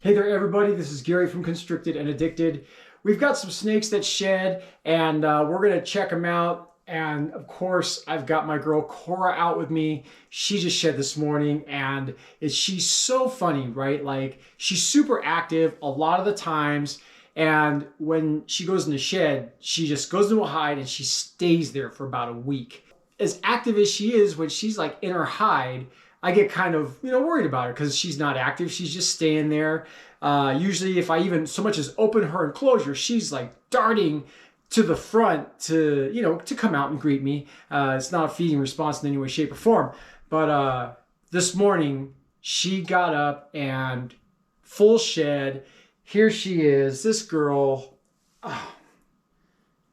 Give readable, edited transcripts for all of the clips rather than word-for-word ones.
Hey there everybody, this is Gary from Constricted and Addicted. We've got some snakes that shed and we're gonna check them out. And of course, I've got my girl Cora out with me. She just shed this morning and she's so funny, right? Like she's super active a lot of the times. And when she goes in the shed, she just goes into a hide and she stays there for about a week. As active as she is, when she's like in her hide, I get kind of, worried about her because she's not active. She's just staying there. Usually if I even so much as open her enclosure, she's like darting to the front to, to come out and greet me. It's not a feeding response in any way, shape, or form. But this morning, she got up and full shed. Here she is, this girl. Oh,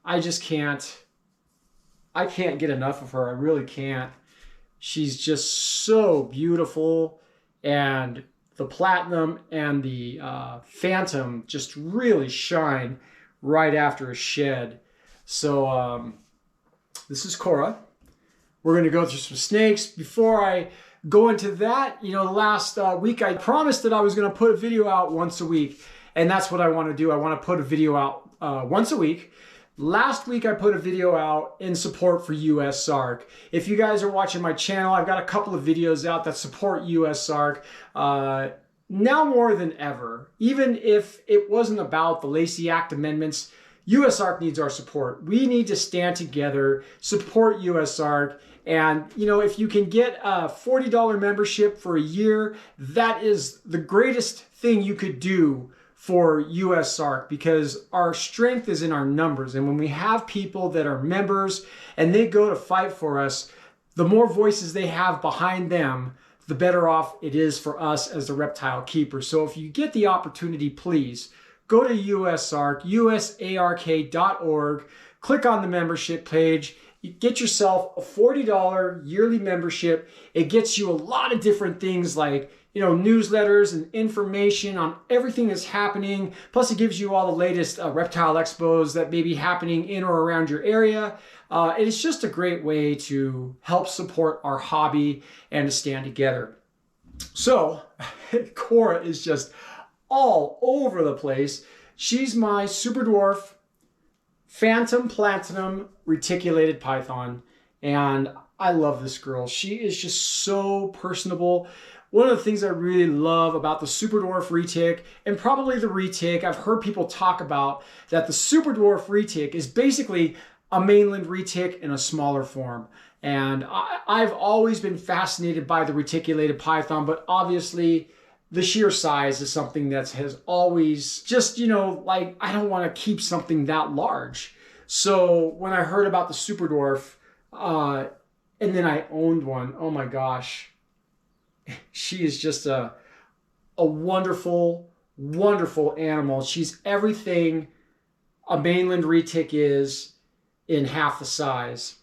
I can't get enough of her. I really can't. She's just so beautiful, and the platinum and the phantom just really shine right after a shed. So this is Cora. We're going to go through some snakes. Before I go into that, last week I promised that I was going to put a video out once a week, and that's what I want to do. I want to put a video out once a week. Last week I put a video out in support for US SARK. If you guys are watching my channel, I've got a couple of videos out that support US SARK. Now more than ever, even if it wasn't about the Lacey Act amendments, US SARK needs our support. We need to stand together, support US SARK. And, if you can get a $40 membership for a year, that is the greatest thing you could do for US SARK, because our strength is in our numbers. And when we have people that are members and they go to fight for us, the more voices they have behind them, the better off it is for us as the reptile keepers. So if you get the opportunity, please go to US SARK, usark.org, click on the membership page. You get yourself a $40 yearly membership. It gets you a lot of different things like newsletters and information on everything that's happening. Plus it gives you all the latest reptile expos that may be happening in or around your area. It's just a great way to help support our hobby and to stand together. So Cora is just all over the place. She's my super dwarf phantom platinum reticulated python, and I love this girl. She is just so personable. One of the things I really love about the Super Dwarf Retic, and probably the Retic, I've heard people talk about that the Super Dwarf Retic is basically a mainland Retic in a smaller form. And I've always been fascinated by the reticulated python, but obviously the sheer size is something that has always just, like, I don't want to keep something that large. So when I heard about the Super Dwarf, and then I owned one, oh my gosh. She is just a wonderful, wonderful animal. She's everything a mainland retic is in half the size.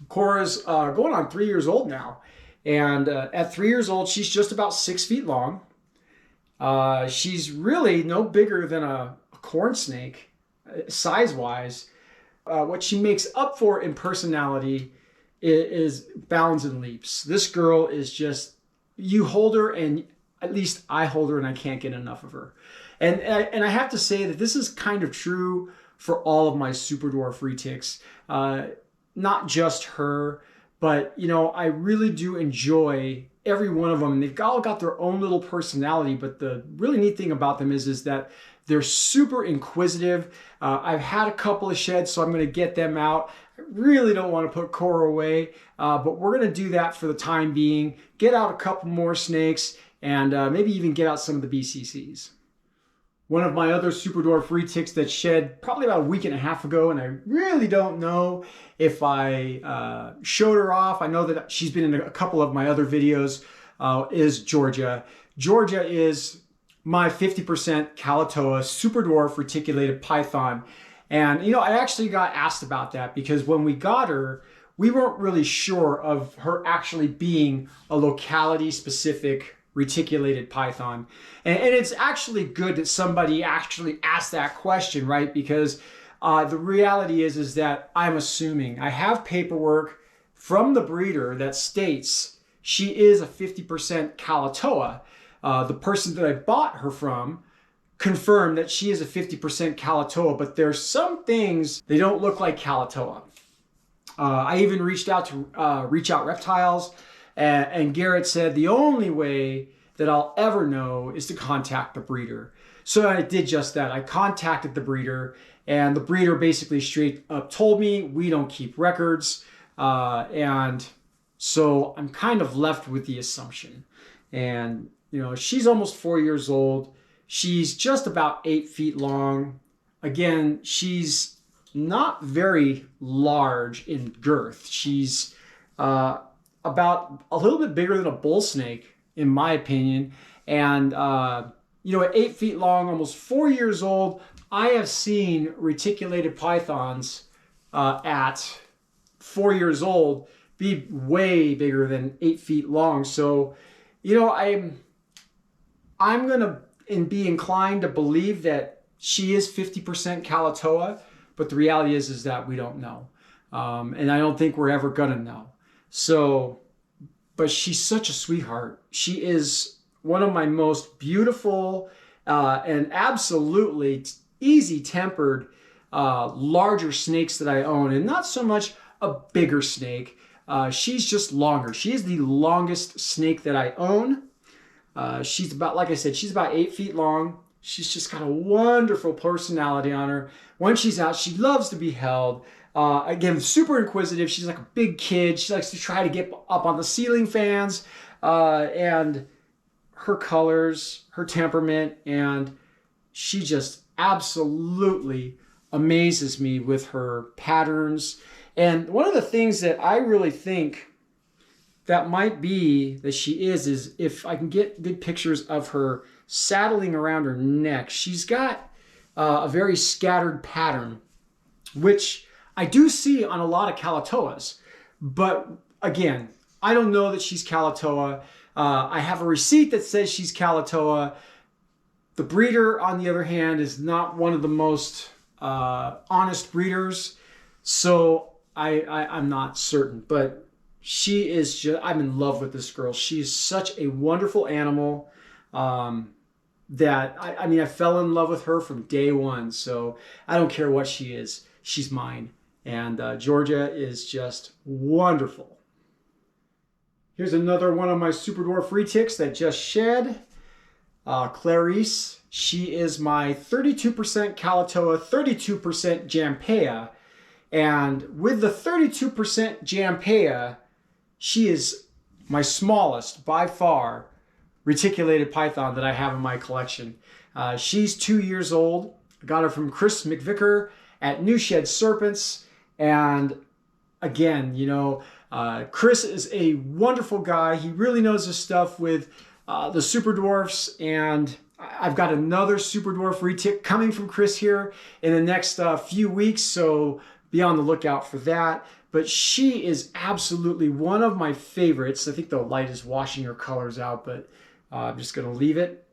Cora's going on 3 years old now. And at 3 years old, she's just about 6 feet long. She's really no bigger than a corn snake, size-wise. What she makes up for in personality is bounds and leaps. This girl is just, you hold her, and at least I hold her, and I can't get enough of her. And I have to say that this is kind of true for all of my Super Dwarf Retics. Not just her, but I really do enjoy every one of them. And they've all got their own little personality, but the really neat thing about them is that they're super inquisitive. I've had a couple of sheds, so I'm going to get them out. I really don't want to put Cora away, but we're going to do that for the time being. Get out a couple more snakes, and maybe even get out some of the BCCs. One of my other Super Dwarf Retics that shed probably about a week and a half ago, and I really don't know if I showed her off. I know that she's been in a couple of my other videos, is Georgia. Georgia is my 50% Calatoa super dwarf reticulated python. And, I actually got asked about that because when we got her, we weren't really sure of her actually being a locality specific reticulated python. And it's actually good that somebody actually asked that question, right? Because the reality is that I'm assuming I have paperwork from the breeder that states she is a 50% Calatoa. The person that I bought her from confirmed that she is a 50% Calatoa, but there's some things they don't look like Calatoa. I even reached out to Reach Out Reptiles, and Garrett said the only way that I'll ever know is to contact the breeder. So I did just that. I contacted the breeder, and the breeder basically straight up told me we don't keep records, and so I'm kind of left with the assumption. And she's almost 4 years old. She's just about 8 feet long. Again, she's not very large in girth. She's about a little bit bigger than a bull snake, in my opinion. And, at 8 feet long, almost 4 years old, I have seen reticulated pythons at 4 years old be way bigger than 8 feet long. So, I'm going to be inclined to believe that she is 50% Calatoa, but the reality is that we don't know. And I don't think we're ever going to know. So, but she's such a sweetheart. She is one of my most beautiful and absolutely easy-tempered, larger snakes that I own. And not so much a bigger snake. She's just longer. She is the longest snake that I own. She's about, like I said, she's about 8 feet long. She's just got a wonderful personality on her. When she's out, she loves to be held. Again, super inquisitive. She's like a big kid. She likes to try to get up on the ceiling fans. And her colors, her temperament, and she just absolutely amazes me with her patterns. And one of the things that I really think that might be that she is if I can get good pictures of her saddling around her neck. She's got a very scattered pattern, which I do see on a lot of Calatoas. But again, I don't know that she's Calatoa. I have a receipt that says she's Calatoa. The breeder, on the other hand, is not one of the most honest breeders. So I'm not certain. But she is just, I'm in love with this girl. She is such a wonderful animal that, I fell in love with her from day one. So I don't care what she is. She's mine. And Georgia is just wonderful. Here's another one of my super dwarf retics that just shed. Clarice. She is my 32% Calatoa, 32% Jampea. And with the 32% Jampea, she is my smallest, by far, reticulated python that I have in my collection. She's 2 years old. I got her from Chris McVicker at New Shed Serpents. And again, Chris is a wonderful guy. He really knows his stuff with the super dwarfs. And I've got another super dwarf retic coming from Chris here in the next few weeks. So be on the lookout for that. But she is absolutely one of my favorites. I think the light is washing her colors out, but I'm just going to leave it.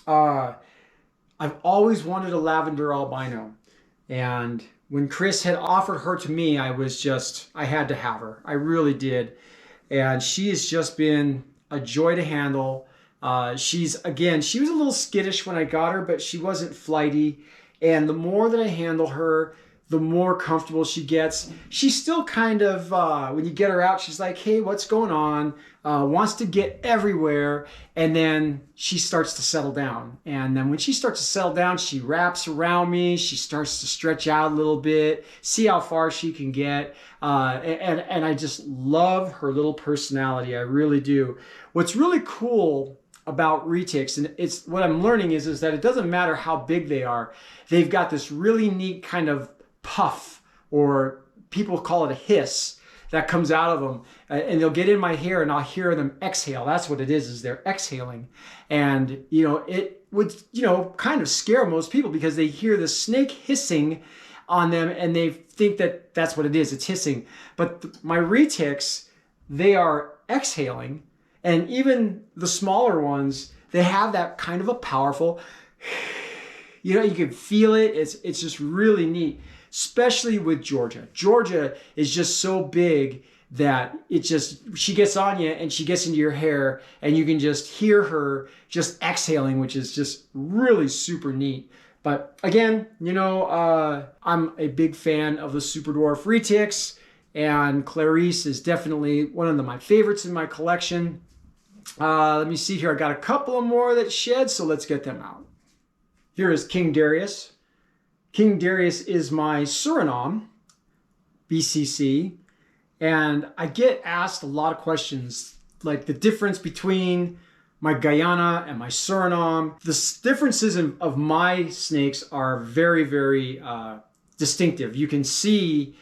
I've always wanted a lavender albino. And when Chris had offered her to me, I had to have her. I really did. And she has just been a joy to handle. She was a little skittish when I got her, but she wasn't flighty. And the more that I handle her, the more comfortable she gets. She's still kind of, when you get her out, she's like, hey, what's going on? Wants to get everywhere. And then she starts to settle down. And then when she starts to settle down, she wraps around me. She starts to stretch out a little bit, see how far she can get. And I just love her little personality. I really do. What's really cool about retics, and it's what I'm learning is that it doesn't matter how big they are. They've got this really neat kind of puff, or people call it a hiss, that comes out of them, and they'll get in my hair and I'll hear them exhale. That's what it is they're exhaling. And, it would, kind of scare most people because they hear the snake hissing on them and they think that that's what it is. It's hissing. But my retics, they are exhaling. And even the smaller ones, they have that kind of a powerful, you can feel it. It's just really neat. Especially with Georgia. Georgia is just so big that she gets on you and she gets into your hair and you can just hear her just exhaling, which is just really super neat. But again, I'm a big fan of the Super Dwarf Retics, and Clarice is definitely one of my favorites in my collection. Let me see here. I got a couple of more that shed, so let's get them out. Here is King Darius. King Darius is my Suriname BCC, and I get asked a lot of questions, like the difference between my Guyana and my Suriname. The differences of my snakes are very, very distinctive. You can see,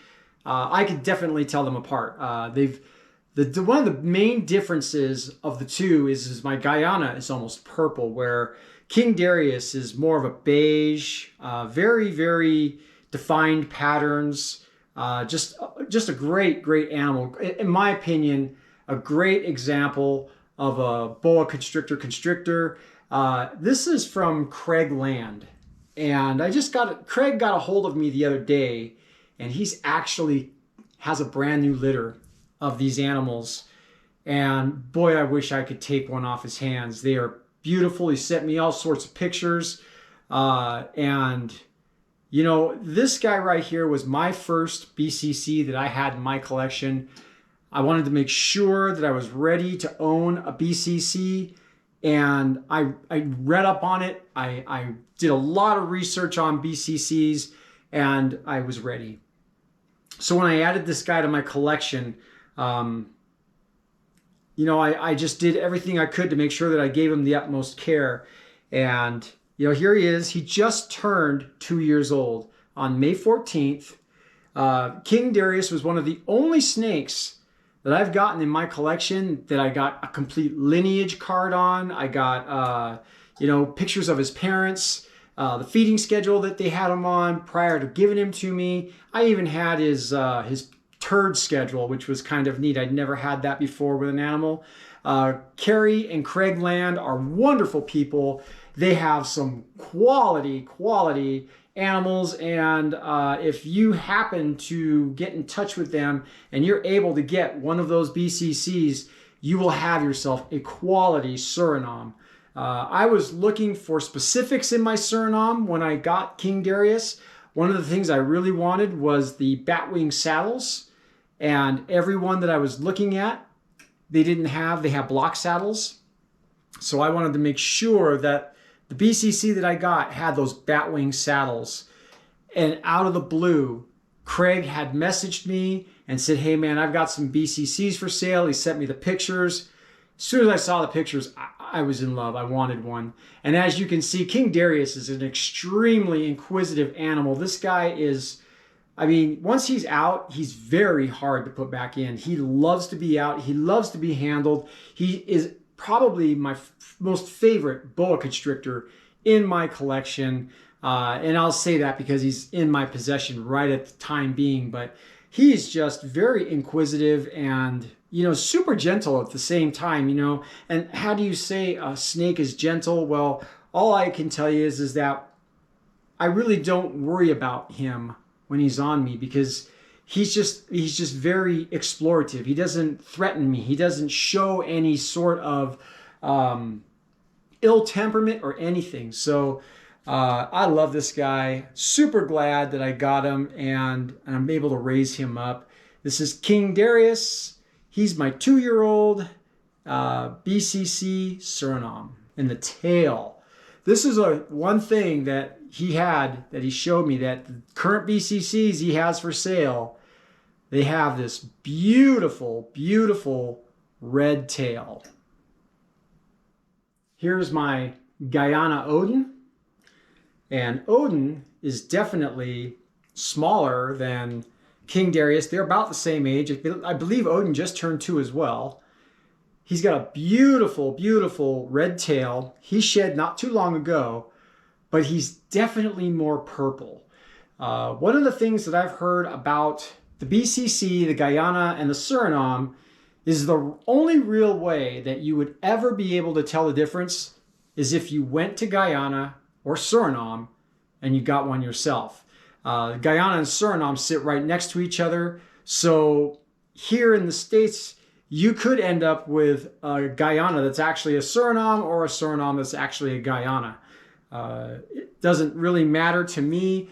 I could definitely tell them apart. One of the main differences of the two is my Guyana is almost purple, where King Darius is more of a beige, very, very defined patterns. Just a great, great animal. In my opinion, a great example of a boa constrictor. This is from Craig Land. And Craig got a hold of me the other day, and he's actually has a brand new litter of these animals. And boy, I wish I could take one off his hands. They are beautiful. He sent me all sorts of pictures. And this guy right here was my first BCC that I had in my collection. I wanted to make sure that I was ready to own a BCC, and I read up on it. I did a lot of research on BCCs, and I was ready. So when I added this guy to my collection, I just did everything I could to make sure that I gave him the utmost care. And, here he is. He just turned 2 years old on May 14th. King Darius was one of the only snakes that I've gotten in my collection that I got a complete lineage card on. I got, pictures of his parents, the feeding schedule that they had him on prior to giving him to me. I even had his turd schedule, which was kind of neat. I'd never had that before with an animal. Carrie and Craig Land are wonderful people. They have some quality animals, and if you happen to get in touch with them and you're able to get one of those BCCs, you will have yourself a quality Suriname. I was looking for specifics in my Suriname when I got King Darius. One of the things I really wanted was the batwing saddles, and everyone that I was looking at, they have block saddles. So I wanted to make sure that the BCC that I got had those batwing saddles. And out of the blue, Craig had messaged me and said, hey man, I've got some BCCs for sale. He sent me the pictures. As soon as I saw the pictures, I was in love. I wanted one. And as you can see, King Darius is an extremely inquisitive animal. This guy is, once he's out, he's very hard to put back in. He loves to be out. He loves to be handled. He is probably my most favorite boa constrictor in my collection. And I'll say that because he's in my possession right at the time being. But he's just very inquisitive and, super gentle at the same time, And how do you say a snake is gentle? Well, all I can tell you is that I really don't worry about him when he's on me, because he's just very explorative. He doesn't threaten me. He doesn't show any sort of ill temperament or anything. So I love this guy. Super glad that I got him and I'm able to raise him up. This is King Darius. He's my 2-year-old BCC Suriname. And the tail. This is one thing that he showed me, that the current BCCs he has for sale, they have this beautiful, beautiful red tail. Here's my Guyana Odin. And Odin is definitely smaller than King Darius. They're about the same age. I believe Odin just turned 2 as well. He's got a beautiful, beautiful red tail. He shed not too long ago, but he's definitely more purple. One of the things that I've heard about the BCC, the Guyana, and the Suriname is the only real way that you would ever be able to tell the difference is if you went to Guyana or Suriname and you got one yourself. Guyana and Suriname sit right next to each other. So here in the States, you could end up with a Guyana that's actually a Suriname or a Suriname that's actually a Guyana. It doesn't really matter to me.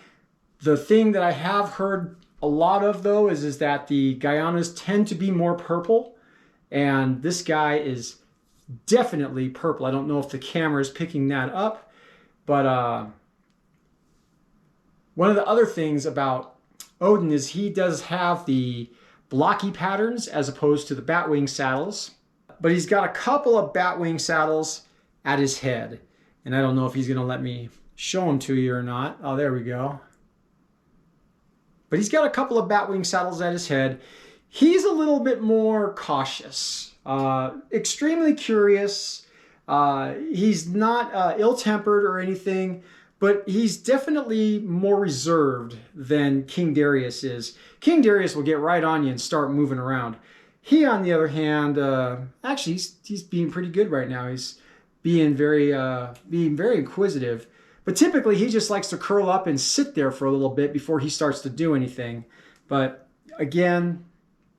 The thing that I have heard a lot of, though, is that the Guyanas tend to be more purple. And this guy is definitely purple. I don't know if the camera is picking that up. But one of the other things about Odin is he does have the blocky patterns as opposed to the batwing saddles. But he's got a couple of batwing saddles at his head. And I don't know if he's going to let me show them to you or not. Oh, there we go. But he's got a couple of batwing saddles at his head. He's a little bit more cautious, extremely curious. He's not ill-tempered or anything, but he's definitely more reserved than King Darius is. King Darius will get right on you and start moving around. He, on the other hand, actually, he's being pretty good right now. He's being very inquisitive. But typically, he just likes to curl up and sit there for a little bit before he starts to do anything. But again,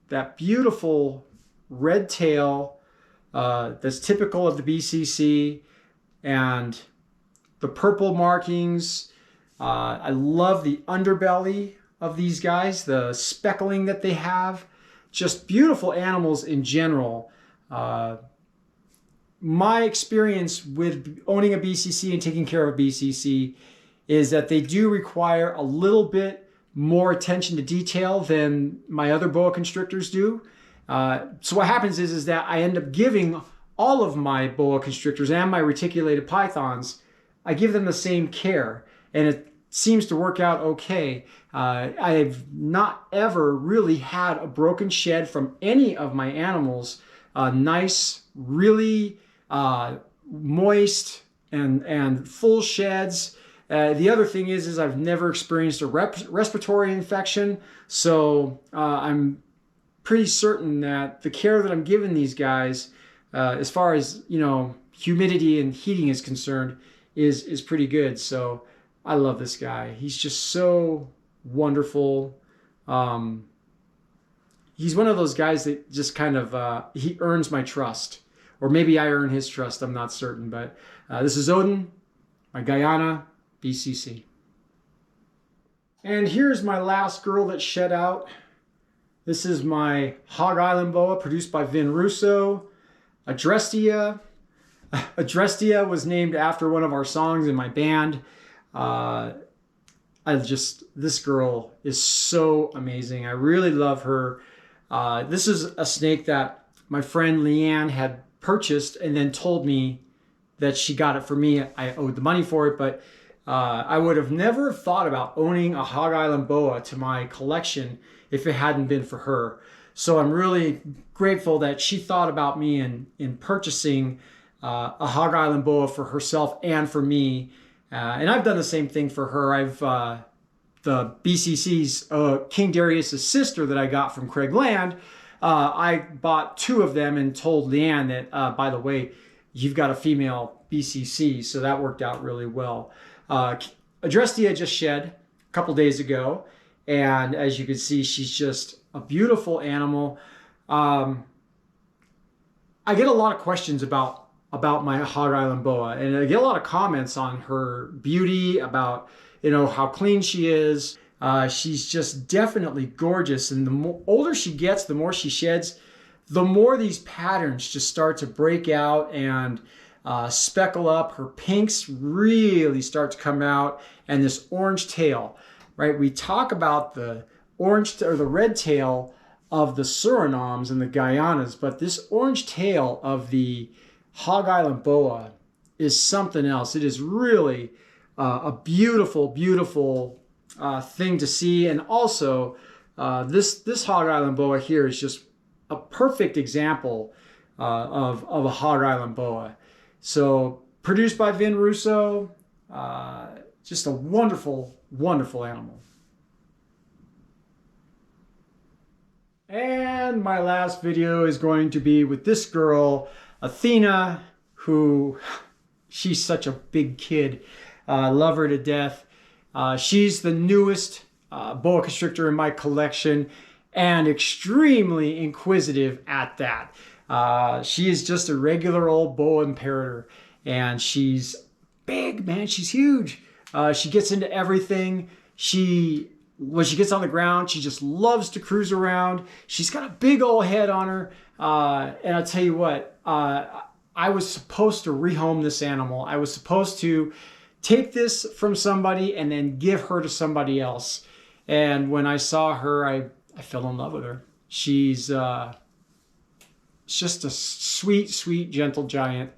that beautiful red tail that's typical of the BCC and the purple markings. I love the underbelly of these guys, the speckling that they have. Just beautiful animals in general. My experience with owning a BCC and taking care of a BCC is that they do require a little bit more attention to detail than my other boa constrictors do. So what happens is that I end up giving all of my boa constrictors and my reticulated pythons, I give them the same care, and it seems to work out okay. I've not ever really had a broken shed from any of my animals. Nice, really moist and full sheds. The other thing is I've never experienced a respiratory infection, so I'm pretty certain that the care that I'm giving these guys, as far as humidity and heating is concerned, is pretty good. So I love this guy. He's just so wonderful. He's one of those guys that just kind of he earns my trust. Or maybe I earn his trust, I'm not certain. But this is Odin, my Guyana BCC. And here's my last girl that shed out. This is my Hog Island boa produced by Vin Russo, Adrestia. Adrestia was named after one of our songs in my band. This girl is so amazing. I really love her. This is a snake that my friend Leanne had purchased and then told me that she got it for me. I owed the money for it, but I would have never thought about owning a Hog Island boa to my collection if it hadn't been for her. So I'm really grateful that she thought about me in purchasing a Hog Island boa for herself and for me. And I've done the same thing for her. I've the BCC's King Darius' sister that I got from Craig Land. I bought 2 of them and told Leanne that, by the way, you've got a female BCC. So that worked out really well. Adrestia just shed a couple days ago. And as you can see, she's just a beautiful animal. I get a lot of questions about my Hog Island boa. And I get a lot of comments on her beauty, about how clean she is. She's just definitely gorgeous. And the older she gets, the more she sheds, the more these patterns just start to break out and speckle up. Her pinks really start to come out, and this orange tail, right? We talk about the orange or the red tail of the Surinames and the Guyanas, but this orange tail of the Hog Island boa is something else. It is really a beautiful, beautiful thing to see, and also This Hog Island boa here is just a perfect example of a Hog Island boa. So produced by Vin Russo, just a wonderful, wonderful animal. And my last video is going to be with this girl, Athena, who, she's such a big kid. I love her to death. She's the newest boa constrictor in my collection, and extremely inquisitive at that. She is just a regular old boa imperator, and she's big, man. She's huge. She gets into everything. When she gets on the ground, she just loves to cruise around. She's got a big old head on her. And I'll tell you what, I was supposed to rehome this animal. I was supposed to take this from somebody and then give her to somebody else. And when I saw her, I fell in love with her. She's just a sweet, sweet, gentle giant.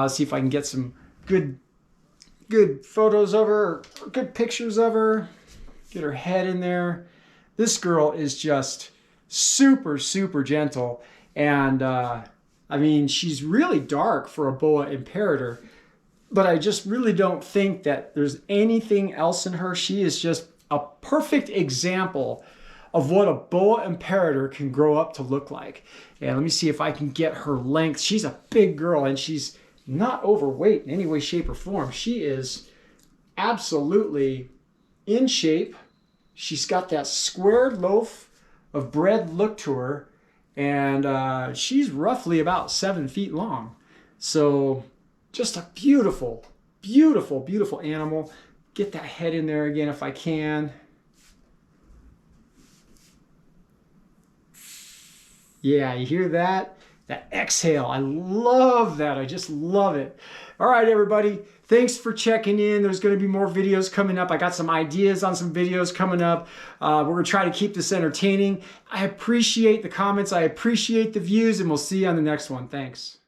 See if I can get some good photos of her, or good pictures of her. Get her head in there. This girl is just super, super gentle. And I mean, she's really dark for a boa imperator, but I just really don't think that there's anything else in her. She is just a perfect example of what a boa imperator can grow up to look like. And let me see if I can get her length. She's a big girl, and she's not overweight in any way, shape, or form. She is absolutely in shape. She's got that squared loaf of bread look to her, and she's roughly about 7 feet long. So just a beautiful, beautiful, beautiful animal. Get that head in there again if I can. Yeah, you hear that? That exhale. I love that. I just love it. All right, everybody. Thanks for checking in. There's going to be more videos coming up. I got some ideas on some videos coming up. We're going to try to keep this entertaining. I appreciate the comments. I appreciate the views, and we'll see you on the next one. Thanks.